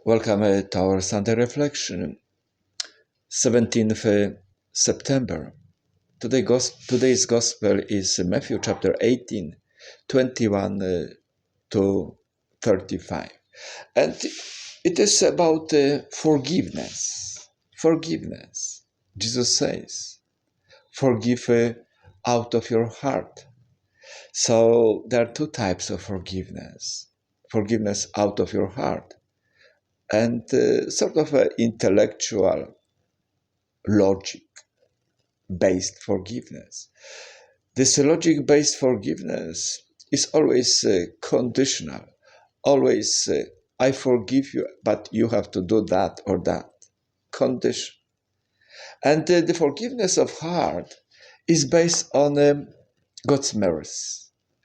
Welcome to our Sunday reflection, 17th September. Today's Gospel is Matthew chapter 18, 21 to 35. And it is about forgiveness. Forgiveness. Jesus says, forgive out of your heart. So there are two types of forgiveness. Forgiveness out of your heart and sort of intellectual logic-based forgiveness. This logic-based forgiveness is always conditional, always I forgive you, but you have to do that or that. Condition. And the forgiveness of heart is based on God's mercy.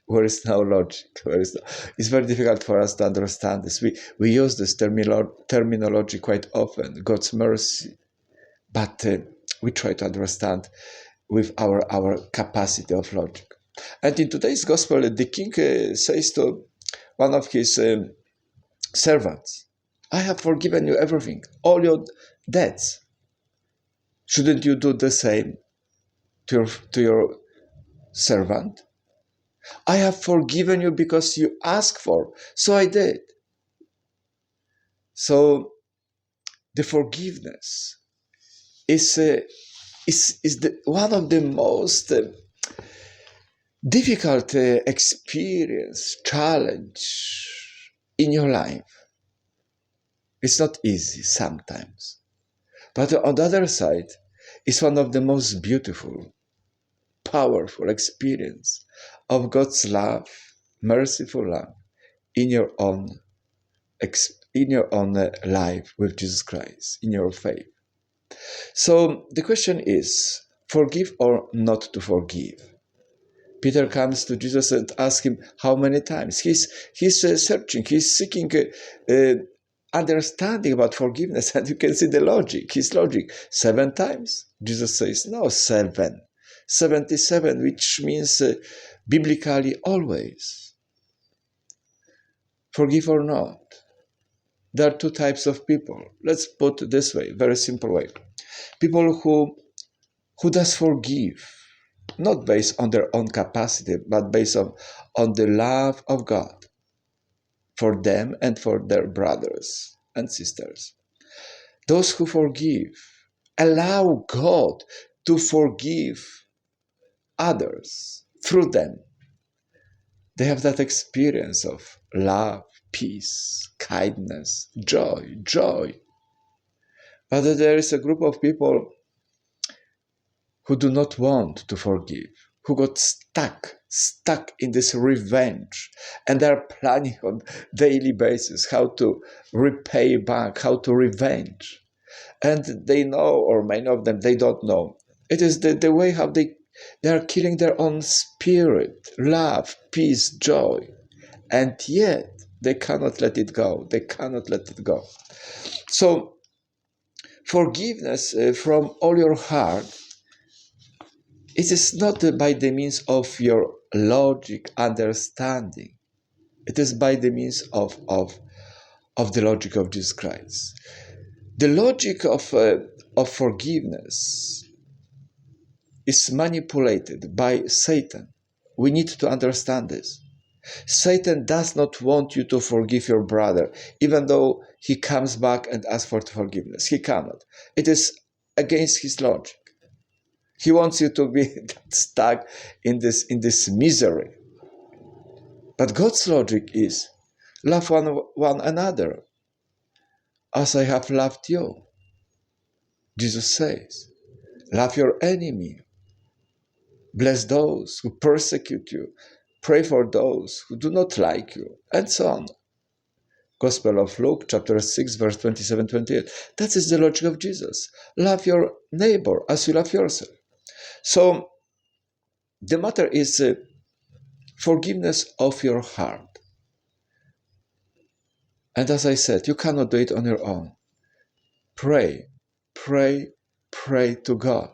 Where is no logic? It's very difficult for us to understand this. We use this terminology quite often, God's mercy, but we try to understand with our capacity of logic. And in today's gospel, the king says to one of his servants, I have forgiven you everything, all your debts. Shouldn't you do the same to your servant? I have forgiven you because you asked for, so I did. So the forgiveness is one of the most difficult experience, challenge in your life. It's not easy sometimes. But on the other side, it's one of the most beautiful, powerful experience of God's love, merciful love in your own life with Jesus Christ, in your faith. So the question is, forgive or not to forgive? Peter comes to Jesus and asks him how many times. He's searching, he's seeking understanding about forgiveness, and you can see the logic, his logic. 7 times? Jesus says, no, 7. 77, which means biblically always. Forgive or not? There are two types of people. Let's put it this way, very simple way. People who does forgive, not based on their own capacity, but based on the love of God for them and for their brothers and sisters. Those who forgive, allow God to forgive others through them. They have that experience of love, peace, kindness, joy. But there is a group of people who do not want to forgive, who got stuck in this revenge, and they are planning on daily basis how to repay back, how to revenge. And they know, or many of them, they don't know. It is the way how they are killing their own spirit, love, peace, joy. And yet, they cannot let it go. They cannot let it go. So, forgiveness from all your heart, it is not by the means of your logic understanding. It is by the means of the logic of Jesus Christ. The logic of forgiveness is manipulated by Satan. We need to understand this. Satan does not want you to forgive your brother, even though he comes back and asks for forgiveness. He cannot. It is against his logic. He wants you to be stuck in this misery. But God's logic is, love one another as I have loved you. Jesus says, love your enemy. Bless those who persecute you. Pray for those who do not like you, and so on. Gospel of Luke, chapter 6, verse 27-28. That is the logic of Jesus. Love your neighbor as you love yourself. So, the matter is forgiveness of your heart. And as I said, you cannot do it on your own. Pray to God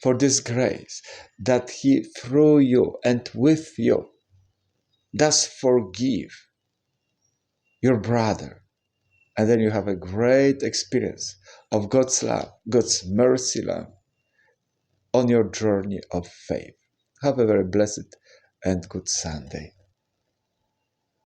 for this grace, that He, through you and with you, does forgive your brother, And then you have a great experience of God's love, God's mercy love on your journey of faith. Have a very blessed and good Sunday.